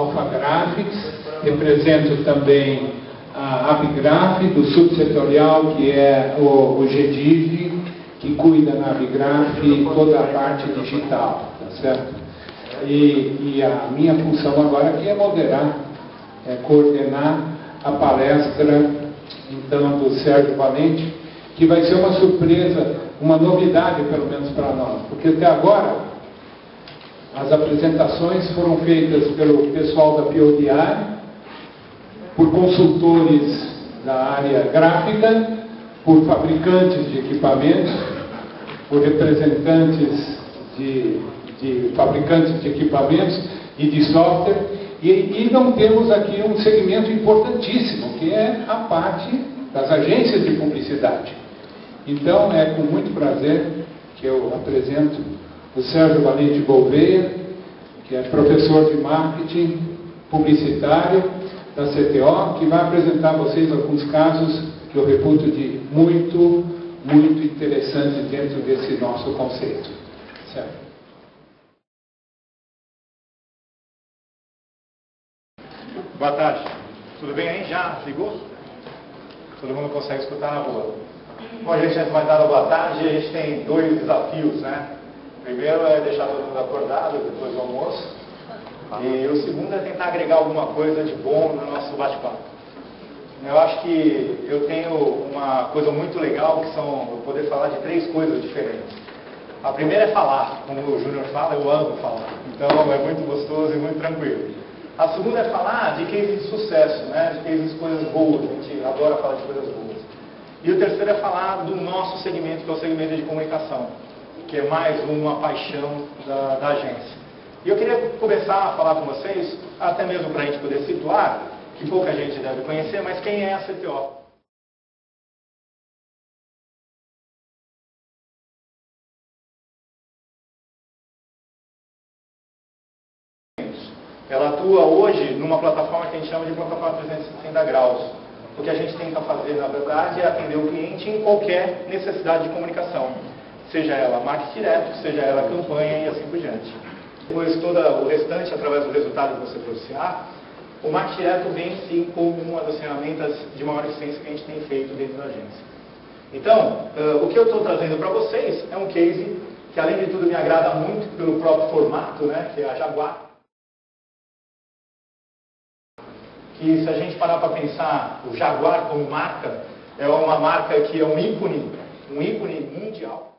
Alpha Graphics, represento também a Abigraph, do subsetorial, que é o GDIV, que cuida na Abigraph toda a parte digital, tá certo? E a minha função agora aqui é moderar, é coordenar a palestra, então, do Sérgio Valente, que vai ser uma surpresa, uma novidade, pelo menos para nós, porque até agora as apresentações foram feitas pelo pessoal da PODI, por consultores da área gráfica, por fabricantes de equipamentos, por representantes de fabricantes de equipamentos e de software, e não temos aqui um segmento importantíssimo, que é a parte das agências de publicidade. Então, é com muito prazer que eu apresento o Sérgio Valente Gouveia, que é professor de marketing publicitário da CTO, que vai apresentar a vocês alguns casos que eu reputo de muito interessantes dentro desse nosso conceito. Certo? Boa tarde. Tudo bem aí? Já ligou? Todo mundo consegue escutar na boa? Bom, a gente vai dar a boa tarde e a gente tem dois desafios, né? Primeiro é deixar todo mundo acordado depois do almoço. E o segundo é tentar agregar alguma coisa de bom no nosso bate-papo. Eu acho que eu tenho uma coisa muito legal, que são eu poder falar de três coisas diferentes. A primeira é falar, como o Júnior fala, eu amo falar. Então é muito gostoso e muito tranquilo. A segunda é falar de cases de sucesso, né? De cases de coisas boas, a gente adora falar de coisas boas. E o terceiro é falar do nosso segmento, que é o segmento de comunicação, que é mais uma paixão da agência. E eu queria começar a falar com vocês, até mesmo para a gente poder situar, que pouca gente deve conhecer, mas quem é a CTO? Ela atua hoje numa plataforma que a gente chama de plataforma 360 graus. O que a gente tenta fazer, na verdade, é atender o cliente em qualquer necessidade de comunicação. Seja ela marketing direto, seja ela campanha e assim por diante. Depois todo o restante, através do resultado que você propiciar, o marketing direto vem sim como uma das ferramentas de maior eficiência que a gente tem feito dentro da agência. Então, o que eu estou trazendo para vocês é um case que, além de tudo, me agrada muito pelo próprio formato, né, que é a Jaguar. Que, se a gente parar para pensar, o Jaguar como marca, é uma marca que é um ícone mundial.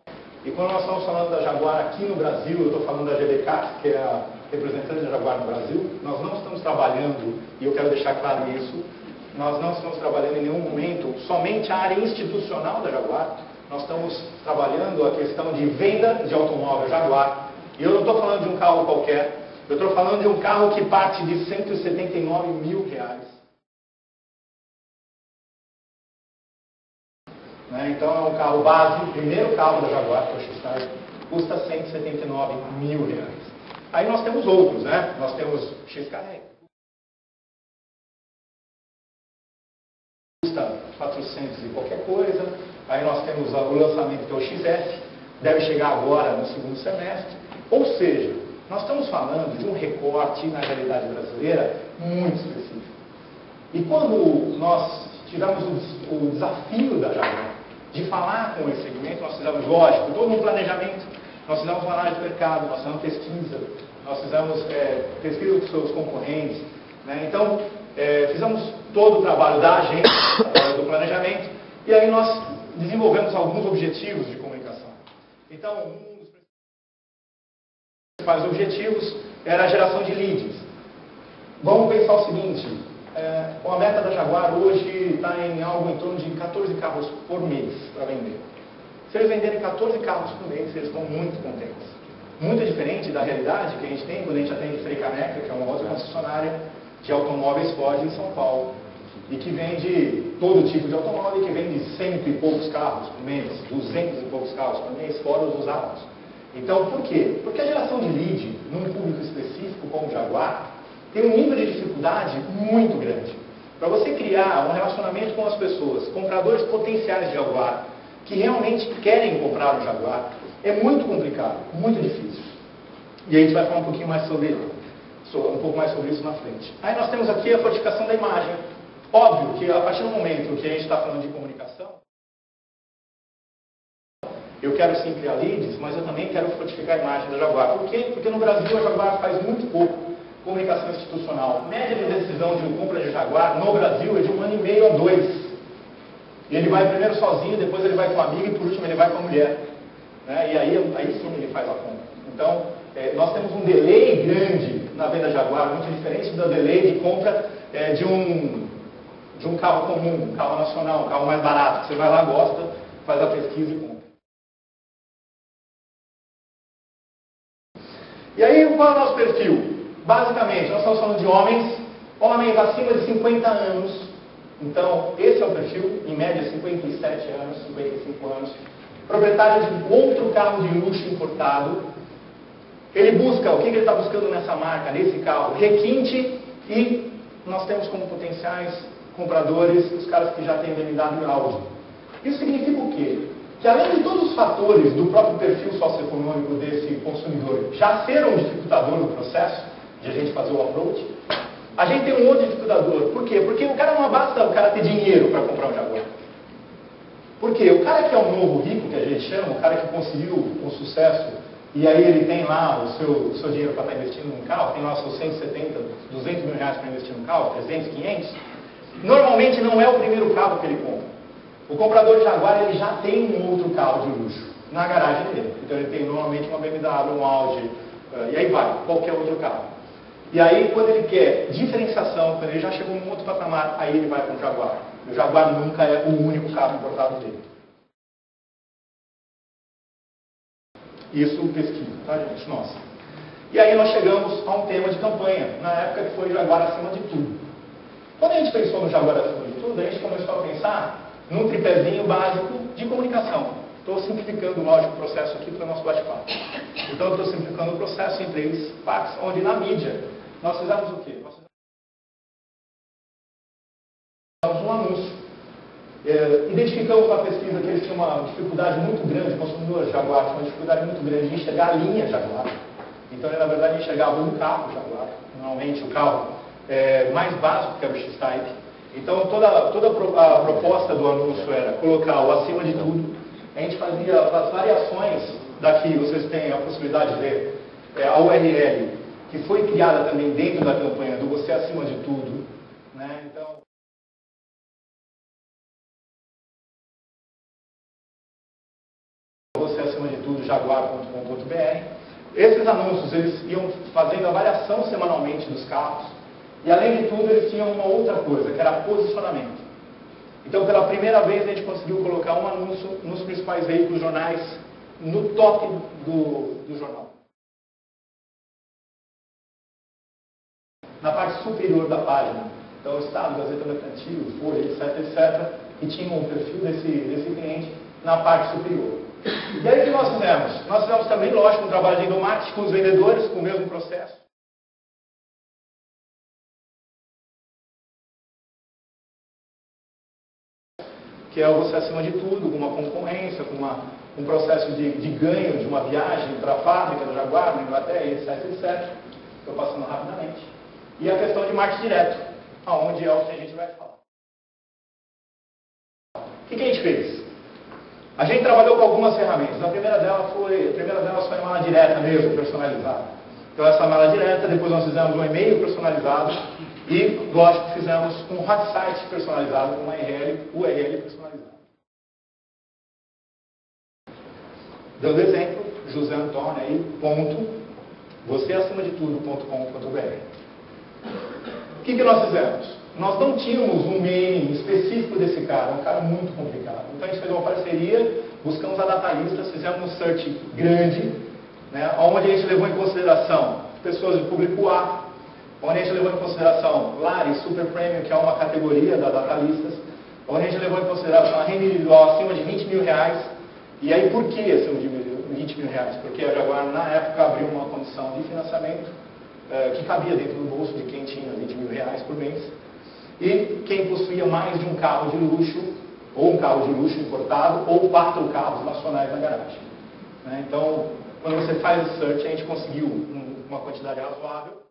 E quando nós estamos falando da Jaguar aqui no Brasil, eu estou falando da GDK, que é a representante da Jaguar no Brasil, nós não estamos trabalhando, e eu quero deixar claro isso, nós não estamos trabalhando em nenhum momento somente a área institucional da Jaguar, nós estamos trabalhando a questão de venda de automóvel Jaguar. E eu não estou falando de um carro qualquer, eu estou falando de um carro que parte de R$179 mil. Então é um carro base, o primeiro carro da Jaguar, que é o X-Type, custa R$179 mil. Aí nós temos outros, né? Nós temos o XKR, custa 400 e qualquer coisa. Aí nós temos o lançamento que é o XF, deve chegar agora no segundo semestre. Ou seja, nós estamos falando de um recorte na realidade brasileira muito específico. E quando nós tivemos o desafio da Jaguar de falar com esse segmento, nós fizemos, lógico, todo um planejamento, nós fizemos uma análise de mercado, nós fizemos pesquisa, nós fizemos pesquisa dos seus concorrentes, né? Então, fizemos todo o trabalho da agência, do planejamento, e aí nós desenvolvemos alguns objetivos de comunicação. Então, um dos principais objetivos era a geração de leads. Vamos pensar o seguinte, a meta da Jaguar hoje está em algo em torno de 14 carros por mês para vender. Se eles venderem 14 carros por mês, eles estão muito contentes. Muito diferente da realidade que a gente tem quando a gente atende Freicaneca, que é uma outra concessionária de automóveis Ford em São Paulo. E que vende todo tipo de automóvel, e que vende 100 e poucos carros por mês, 200 e poucos carros por mês, fora os usados. Então, por quê? Porque a geração de lead num público específico como o Jaguar tem um nível de dificuldade muito grande. Para você criar um relacionamento com as pessoas, compradores potenciais de Jaguar, que realmente querem comprar um Jaguar, é muito complicado, muito difícil. E a gente vai falar um pouquinho mais sobre um pouco mais sobre isso na frente. Aí nós temos aqui a fortificação da imagem. Óbvio que a partir do momento que a gente está falando de comunicação, eu quero sim criar leads, mas eu também quero fortificar a imagem da Jaguar. Por quê? Porque no Brasil a Jaguar faz muito pouco comunicação institucional. A média de decisão de compra de Jaguar no Brasil é de 1 ano e meio a 2. E ele vai primeiro sozinho, depois ele vai com a amiga e por último ele vai com a mulher. Né? E aí sim ele faz a compra. Então, nós temos um delay grande na venda Jaguar, muito diferente do delay de compra de um carro comum, um carro nacional, um carro mais barato. Você vai lá, gosta, faz a pesquisa e compra. E aí, qual é o nosso perfil? Basicamente, nós estamos falando de homens acima de 50 anos. Então, esse é o perfil, em média 57 anos, 55 anos. Proprietário de outro carro de luxo importado. Ele busca, o que ele está buscando nessa marca, nesse carro? Requinte, e nós temos como potenciais compradores os caras que já têm BMW e Audi. Isso significa o quê? Que além de todos os fatores do próprio perfil socioeconômico desse consumidor já ser um dificultador no processo de a gente fazer o approach, a gente tem um outro dificultador. Por quê? Porque o cara não basta o cara ter dinheiro para comprar um Jaguar. Por quê? O cara que é o novo rico, que a gente chama, o cara que conseguiu um sucesso, e aí ele tem lá o seu dinheiro para estar investindo num carro, tem lá os seus 170, 200 mil reais para investir num carro, 300, 500, normalmente não é o primeiro carro que ele compra. O comprador de Jaguar, ele já tem um outro carro de luxo na garagem dele. Então ele tem normalmente uma BMW, um Audi, e aí vai, qualquer outro carro. E aí, quando ele quer diferenciação, quando ele já chegou num outro patamar, aí ele vai para o Jaguar. O Jaguar nunca é o único carro importado dele. Isso pesquisa, tá, gente? Nossa. E aí nós chegamos a um tema de campanha, na época que foi Jaguar acima de tudo. Quando a gente pensou no Jaguar acima de tudo, a gente começou a pensar num tripézinho básico de comunicação. Estou simplificando o lógico processo aqui para o nosso bate-papo. Então, estou simplificando o processo em 3 partes, onde na mídia nós fizemos o quê? Nós fizemos um anúncio. Identificamos na pesquisa que eles tinham uma dificuldade muito grande, consumidores Jaguar tinham uma dificuldade muito grande de enxergar a linha Jaguar. Então, ele, na verdade, enxergava um carro Jaguar, normalmente o carro mais básico, que era o X-Type. Então, toda a proposta do anúncio era colocar o acima de tudo. A gente fazia as variações daqui, vocês têm a possibilidade de ver a URL, que foi criada também dentro da campanha do Você Acima de Tudo. Né? Então, Você Acima de Tudo, jaguar.com.br. Esses anúncios, eles iam fazendo a variação semanalmente dos carros. E além de tudo, eles tinham uma outra coisa, que era posicionamento. Então, pela primeira vez, a gente conseguiu colocar um anúncio nos principais veículos jornais, no top do jornal. Na parte superior da página. Então, o Estado, Gazeta Mercantil, Folha, etc., etc., e tinha o perfil desse cliente na parte superior. E aí, o que nós fizemos? Nós fizemos também, lógico, um trabalho de endomarketing com os vendedores, com o mesmo processo. Que é o Você Acima de Tudo, com uma concorrência, com um processo de ganho de uma viagem para a fábrica do Jaguar, na Inglaterra, etc, etc. Estou passando rapidamente. E a questão de marketing direto, aonde é o que a gente vai falar. O que a gente fez? A gente trabalhou com algumas ferramentas. A primeira delas foi a mala direta mesmo, personalizada. Então essa mala direta, depois nós fizemos um e-mail personalizado e, lógico, fizemos um hot site personalizado com uma URL personalizada. Dando exemplo, José Antônio aí, voceacimadetudo.com.br. O que nós fizemos? Nós não tínhamos um mailing específico desse cara, um cara muito complicado. Então a gente fez uma parceria, buscamos a Datalistas, fizemos um search grande, né, onde a gente levou em consideração pessoas de público A, onde a gente levou em consideração Lares Super Premium, que é uma categoria da Datalistas, onde a gente levou em consideração a renda individual acima de 20 mil reais. E aí, por que acima de 20 mil reais? Porque a Jaguar, na época, abriu uma condição de financiamento que cabia dentro do bolso de quem tinha 20 mil reais por mês. E quem possuía mais de um carro de luxo, ou um carro de luxo importado, ou 4 carros nacionais na garagem. Né? Então, quando você faz o search, a gente conseguiu uma quantidade razoável.